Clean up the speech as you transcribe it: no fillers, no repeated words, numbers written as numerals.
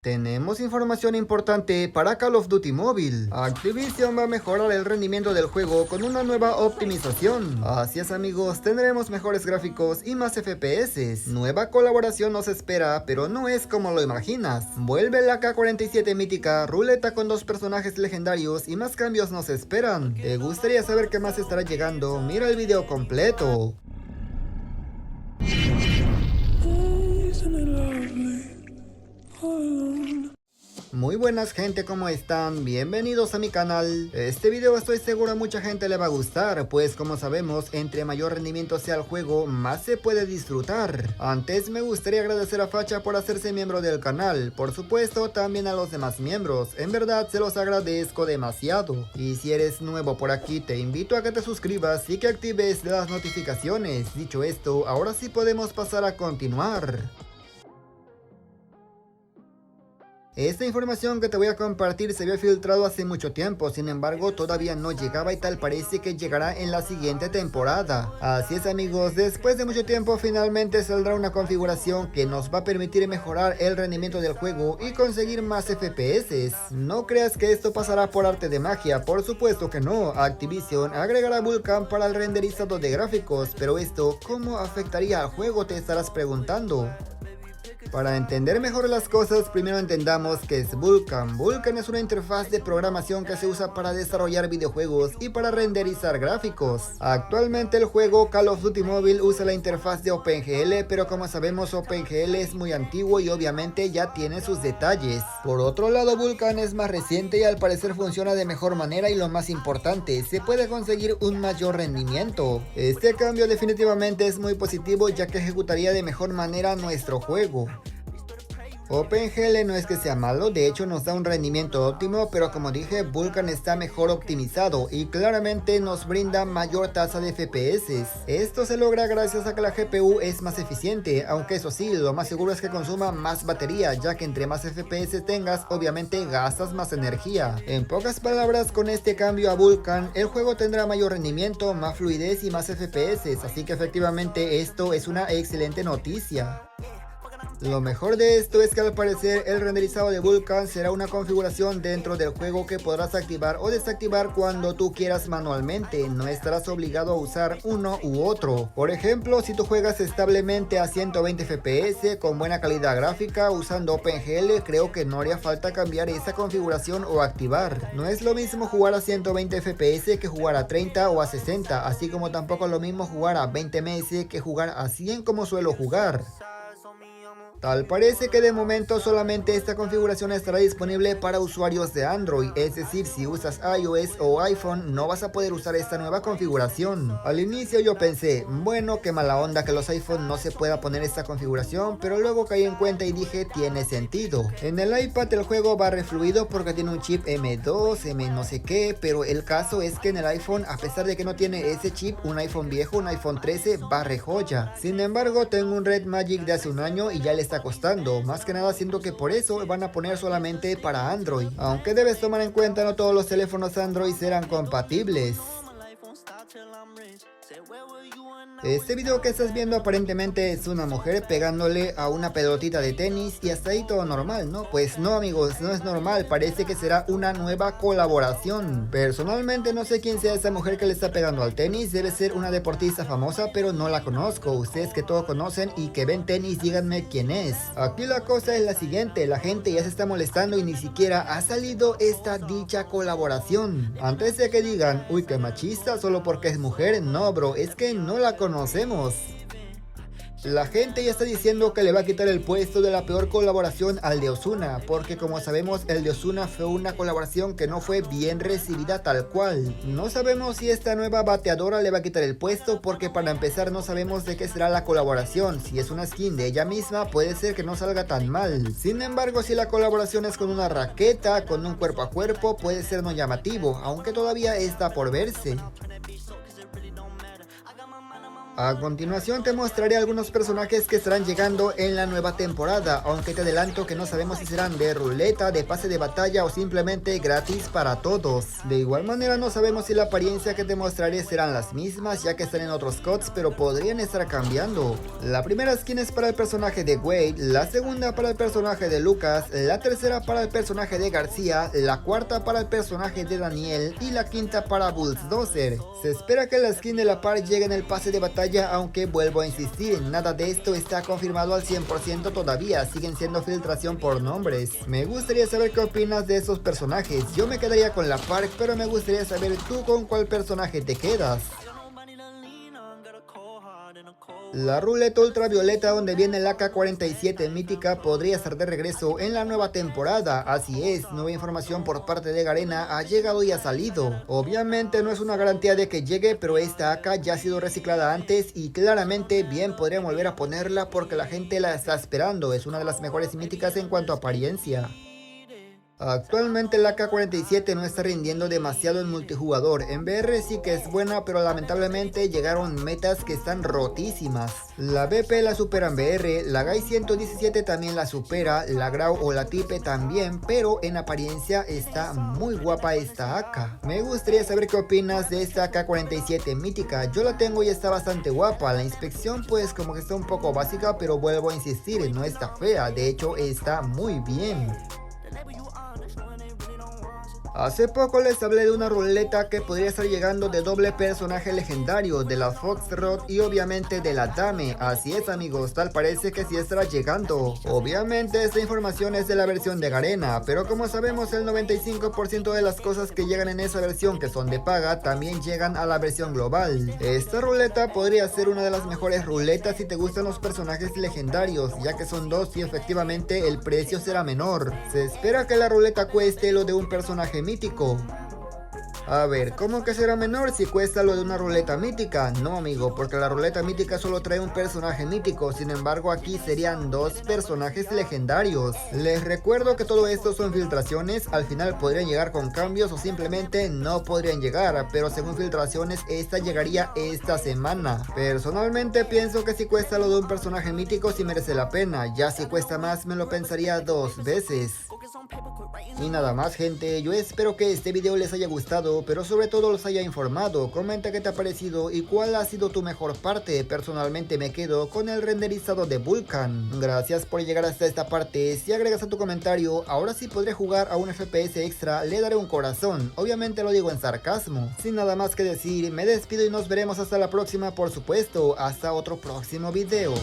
Tenemos información importante para Call of Duty Mobile. Activision va a mejorar el rendimiento del juego con una nueva optimización. Así es amigos, tendremos mejores gráficos y más FPS. Nueva colaboración nos espera, pero no es como lo imaginas. Vuelve la K-47 mítica, ruleta con 2 personajes legendarios y más cambios nos esperan. ¿Te gustaría saber qué más estará llegando? Mira el video completo. Muy buenas gente, ¿cómo están? Bienvenidos a mi canal. Este video estoy seguro a mucha gente le va a gustar, pues como sabemos, entre mayor rendimiento sea el juego, más se puede disfrutar. Antes me gustaría agradecer a Facha por hacerse miembro del canal, por supuesto también a los demás miembros, en verdad se los agradezco demasiado. Y si eres nuevo por aquí, te invito a que te suscribas y que actives las notificaciones. Dicho esto, ahora sí podemos pasar a continuar. Esta información que te voy a compartir se había filtrado hace mucho tiempo, sin embargo todavía no llegaba y tal parece que llegará en la siguiente temporada. Así es amigos, después de mucho tiempo finalmente saldrá una configuración que nos va a permitir mejorar el rendimiento del juego y conseguir más FPS. No creas que esto pasará por arte de magia, por supuesto que no. Activision agregará Vulkan para el renderizado de gráficos, pero esto ¿cómo afectaría al juego? Te estarás preguntando. Para entender mejor las cosas, primero entendamos qué es Vulkan. Vulkan es una interfaz de programación que se usa para desarrollar videojuegos y para renderizar gráficos. Actualmente el juego Call of Duty Mobile usa la interfaz de OpenGL, pero como sabemos OpenGL es muy antiguo y obviamente ya tiene sus detalles. Por otro lado, Vulkan es más reciente y al parecer funciona de mejor manera y lo más importante, se puede conseguir un mayor rendimiento. Este cambio definitivamente es muy positivo ya que ejecutaría de mejor manera nuestro juego. OpenGL no es que sea malo, de hecho nos da un rendimiento óptimo, pero como dije, Vulkan está mejor optimizado y claramente nos brinda mayor tasa de FPS. Esto se logra gracias a que la GPU es más eficiente, aunque eso sí, lo más seguro es que consuma más batería, ya que entre más FPS tengas, obviamente gastas más energía. En pocas palabras, con este cambio a Vulkan, el juego tendrá mayor rendimiento, más fluidez y más FPS, así que efectivamente esto es una excelente noticia. Lo mejor de esto es que al parecer el renderizado de Vulkan será una configuración dentro del juego que podrás activar o desactivar cuando tú quieras manualmente, no estarás obligado a usar uno u otro. Por ejemplo, si tú juegas establemente a 120 FPS con buena calidad gráfica usando OpenGL, creo que no haría falta cambiar esa configuración o activar. No es lo mismo jugar a 120 FPS que jugar a 30 o a 60, así como tampoco es lo mismo jugar a 20 ms que jugar a 100 como suelo jugar. Tal parece que de momento solamente esta configuración estará disponible para usuarios de Android, es decir, si usas iOS o iPhone no vas a poder usar esta nueva configuración. Al inicio yo pensé, bueno, qué mala onda que los iPhone no se pueda poner esta configuración, pero luego caí en cuenta y dije, tiene sentido. En el iPad el juego va refluido porque tiene un chip M2, M no sé qué, pero el caso es que en el iPhone, a pesar de que no tiene ese chip, un iPhone viejo, un iPhone 13, va re joya. Sin embargo, tengo un Red Magic de hace un año y ya le está costando, más que nada siento que por eso van a poner solamente para Android, aunque debes tomar en cuenta no todos los teléfonos Android serán compatibles. Este video que estás viendo aparentemente es una mujer pegándole a una pelotita de tenis y hasta ahí todo normal, ¿no? Pues no amigos, no es normal, parece que será una nueva colaboración. Personalmente no sé quién sea esa mujer que le está pegando al tenis, debe ser una deportista famosa pero no la conozco. Ustedes que todo conocen y que ven tenis díganme quién es. Aquí la cosa es la siguiente, la gente ya se está molestando y ni siquiera ha salido esta dicha colaboración. Antes de que digan, uy qué machista solo porque es mujer, no bro, es que no la conocemos. La gente ya está diciendo que le va a quitar el puesto de la peor colaboración al de Ozuna, porque como sabemos el de Ozuna fue una colaboración que no fue bien recibida tal cual. No sabemos si esta nueva bateadora le va a quitar el puesto porque para empezar no sabemos de qué será la colaboración. Si es una skin de ella misma puede ser que no salga tan mal. Sin embargo, si la colaboración es con una raqueta, con un cuerpo a cuerpo, puede ser no llamativo, aunque todavía está por verse. A continuación te mostraré algunos personajes que estarán llegando en la nueva temporada, aunque te adelanto que no sabemos si serán de ruleta, de pase de batalla o simplemente gratis para todos. De igual manera no sabemos si la apariencia que te mostraré serán las mismas, ya que están en otros CODs, pero podrían estar cambiando. La primera skin es para el personaje de Wade, la segunda para el personaje de Lucas, la tercera para el personaje de García, la cuarta para el personaje de Daniel y la quinta para Bulldozer. Se espera que la skin de la par llegue en el pase de batalla, aunque vuelvo a insistir, nada de esto está confirmado al 100% todavía, siguen siendo filtración por nombres. Me gustaría saber qué opinas de esos personajes. Yo me quedaría con la Park, pero me gustaría saber tú con cuál personaje te quedas. La ruleta ultravioleta donde viene la AK-47 mítica podría estar de regreso en la nueva temporada. Así es, nueva información por parte de Garena ha llegado y ha salido. Obviamente no es una garantía de que llegue, pero esta AK ya ha sido reciclada antes y claramente bien podrían volver a ponerla porque la gente la está esperando. Es una de las mejores míticas en cuanto a apariencia. Actualmente la AK-47 no está rindiendo demasiado en multijugador. En VR sí que es buena, pero lamentablemente llegaron metas que están rotísimas. La BP la supera en VR, la GAI 117 también la supera, la Grau o la Tipe también, pero en apariencia está muy guapa esta AK. Me gustaría saber qué opinas de esta AK-47 mítica. Yo la tengo y está bastante guapa. La inspección pues como que está un poco básica, pero vuelvo a insistir, no está fea, de hecho está muy bien. Hace poco les hablé de una ruleta que podría estar llegando de doble personaje legendario, de la Foxtrot y obviamente de la Dame. Así es amigos, tal parece que sí estará llegando. Obviamente esta información es de la versión de Garena, pero como sabemos el 95% de las cosas que llegan en esa versión que son de paga también llegan a la versión global. Esta ruleta podría ser una de las mejores ruletas si te gustan los personajes legendarios, ya que son dos y efectivamente el precio será menor. Se espera que la ruleta cueste lo de un personaje mítico. A ver, ¿cómo que será menor si cuesta lo de una ruleta mítica? No amigo, porque la ruleta mítica solo trae un personaje mítico, sin embargo aquí serían dos personajes legendarios. Les recuerdo que todo esto son filtraciones, al final podrían llegar con cambios o simplemente no podrían llegar, pero según filtraciones esta llegaría esta semana. Personalmente pienso que si cuesta lo de un personaje mítico sí merece la pena, ya si cuesta más me lo pensaría dos veces. Y nada más gente, yo espero que este video les haya gustado, pero sobre todo los haya informado. Comenta qué te ha parecido y cuál ha sido tu mejor parte. Personalmente me quedo con el renderizado de Vulcan. Gracias por llegar hasta esta parte. Si agregas a tu comentario, ahora sí podré jugar a un FPS extra, le daré un corazón. Obviamente lo digo en sarcasmo. Sin nada más que decir, me despido y nos veremos hasta la próxima, por supuesto. Hasta otro próximo video.